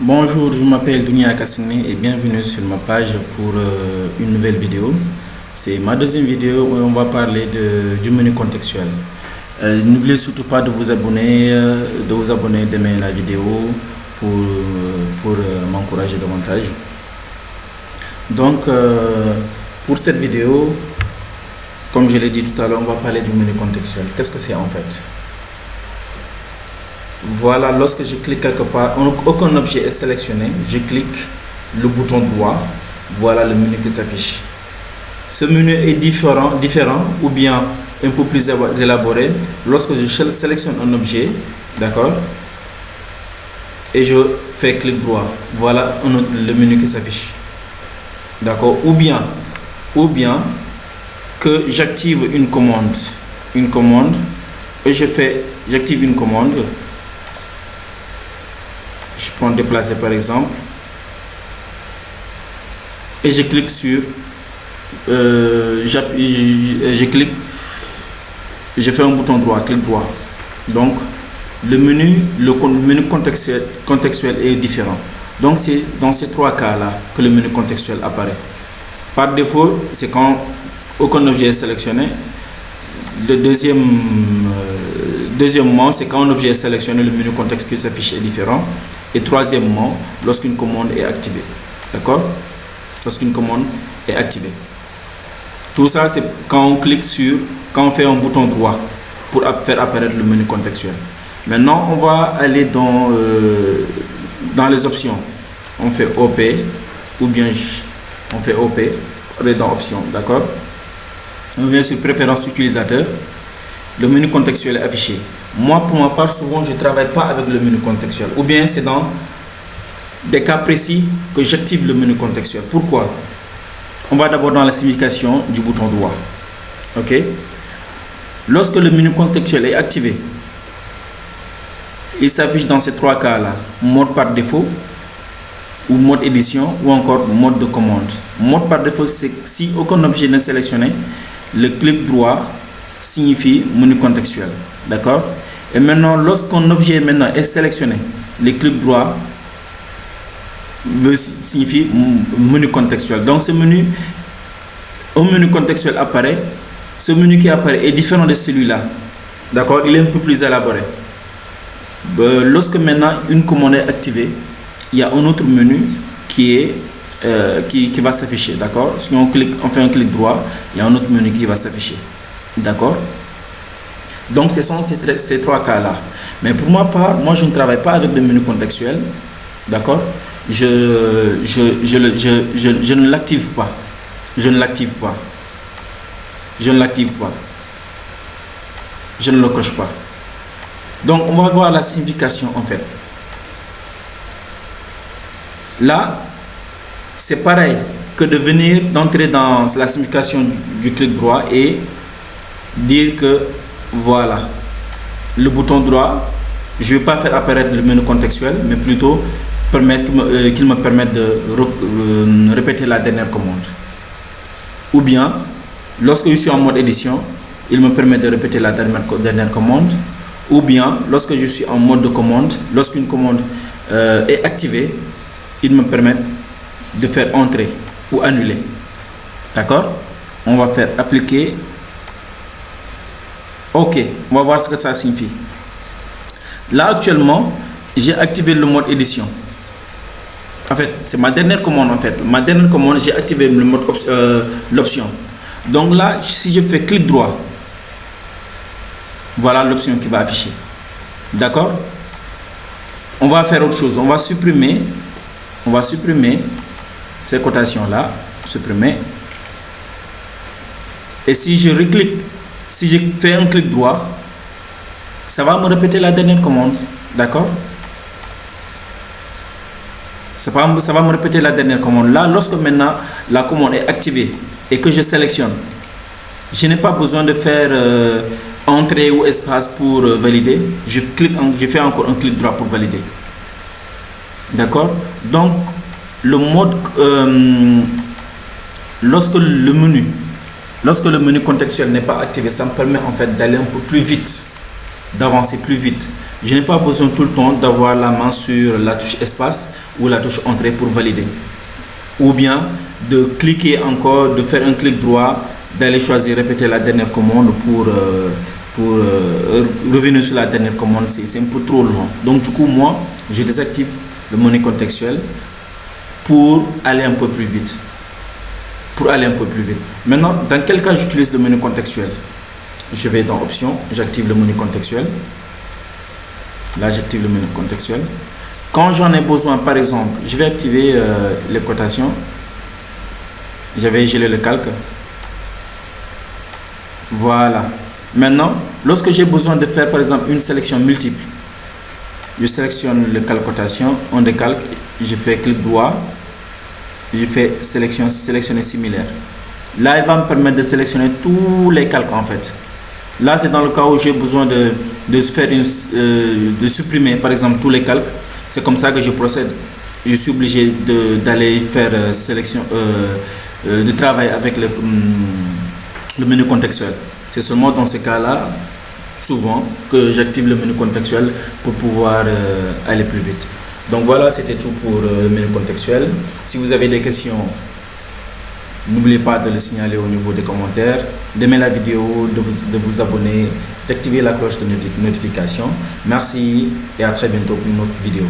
Bonjour, je m'appelle Dunia Kassine et bienvenue sur ma page pour une nouvelle vidéo. C'est ma deuxième vidéo où on va parler du menu contextuel. N'oubliez surtout pas de vous abonner, d'aimer la vidéo pour m'encourager davantage. Donc, pour cette vidéo, comme je l'ai dit tout à l'heure, on va parler du menu contextuel. Qu'est-ce que c'est en fait? Voilà, lorsque je clique quelque part, aucun objet est sélectionné, je clique le bouton droit, voilà le menu qui s'affiche. Ce menu est différent ou bien un peu plus élaboré lorsque je sélectionne un objet, d'accord, et je fais clic droit, voilà le menu qui s'affiche, d'accord, ou bien que j'active une commande et j'active une commande. Je prends déplacer par exemple et je clique sur je fais un bouton droit, clic droit. Donc le menu contextuel est différent. Donc c'est dans ces trois cas là que le menu contextuel apparaît. Par défaut, c'est quand aucun objet est sélectionné. Le deuxièmement, c'est quand un objet est sélectionné, le menu contextuel qui s'affiche est différent. Et troisièmement, lorsqu'une commande est activée. D'accord? Lorsqu'une commande est activée. Tout ça, c'est quand on fait un bouton droit pour faire apparaître le menu contextuel. Maintenant, on va aller dans les options. On fait OP ou bien on fait OP, on est dans options. D'accord? On vient sur préférences utilisateur. Le menu contextuel est affiché. Moi, pour ma part, souvent, je ne travaille pas avec le menu contextuel. Ou bien c'est dans des cas précis que j'active le menu contextuel. Pourquoi? On va d'abord dans la signification du bouton droit. OK? Lorsque le menu contextuel est activé, il s'affiche dans ces trois cas-là. Mode par défaut, ou mode édition, ou encore mode de commande. Mode par défaut, c'est si aucun objet n'est sélectionné, le clic droit signifie menu contextuel. D'accord? Et maintenant, lorsqu'un objet est sélectionné, le clic droit signifie menu contextuel. Donc un menu contextuel apparaît. Ce menu qui apparaît est différent de celui-là. D'accord? Il est un peu plus élaboré. Lorsque maintenant une commande est activée, il y a un autre menu qui va s'afficher. D'accord? Si on fait un clic droit, il y a un autre menu qui va s'afficher. D'accord? Donc ce sont ces trois cas-là. Mais pour ma part, moi je ne travaille pas avec le menu contextuel. D'accord? Je ne l'active pas. Je ne l'active pas. Je ne l'active pas. Je ne le coche pas. Donc on va voir la signification en fait. Là, c'est pareil que d'entrer dans la signification du clic droit et dire que voilà, le bouton droit, je ne vais pas faire apparaître le menu contextuel, mais plutôt qu'il me permette de répéter la dernière commande. Ou bien, lorsque je suis en mode édition, il me permet de répéter la dernière commande. Ou bien, lorsque je suis en mode de commande, lorsqu'une commande est activée, il me permet de faire entrer ou annuler. D'accord? On va faire appliquer. OK, on va voir ce que ça signifie. Là, actuellement, j'ai activé le mode édition. En fait, c'est ma dernière commande. Ma dernière commande, j'ai activé le mode l'option. Donc là, si je fais clic droit, voilà l'option qui va afficher. D'accord? On va faire autre chose. On va supprimer ces cotations-là. Supprimer. Et si je fais un clic droit, ça va me répéter la dernière commande. D'accord? Ça va me répéter la dernière commande. Là, lorsque maintenant la commande est activée et que je sélectionne, je n'ai pas besoin de faire entrée ou espace pour valider. Je fais encore un clic droit pour valider. D'accord? Donc, le mode, lorsque le menu contextuel n'est pas activé, ça me permet en fait d'aller un peu plus vite, d'avancer plus vite. Je n'ai pas besoin tout le temps d'avoir la main sur la touche espace ou la touche entrée pour valider. Ou bien de cliquer encore, de faire un clic droit, d'aller choisir, répéter la dernière commande pour revenir sur la dernière commande. C'est un peu trop long. Donc du coup, moi, je désactive le menu contextuel pour aller un peu plus vite. Maintenant, dans quel cas j'utilise le menu contextuel? Je vais dans Options, j'active le menu contextuel. Là, j'active le menu contextuel. Quand j'en ai besoin, par exemple, je vais activer les cotations. Je vais geler le calque. Voilà. Maintenant, lorsque j'ai besoin de faire, par exemple, une sélection multiple, je sélectionne le calque cotation, on décalque, je fais clic droit, je fais sélectionner similaire. Là, il va me permettre de sélectionner tous les calques en fait. Là, c'est dans le cas où j'ai besoin de supprimer, par exemple, tous les calques. C'est comme ça que je procède. Je suis obligé d'aller faire de travailler avec le menu contextuel. C'est seulement dans ce cas-là, souvent, que j'active le menu contextuel pour pouvoir aller plus vite. Donc voilà, c'était tout pour le menu contextuel. Si vous avez des questions, n'oubliez pas de le signaler au niveau des commentaires, d'aimer la vidéo, de vous abonner, d'activer la cloche de notification. Merci et à très bientôt pour une autre vidéo.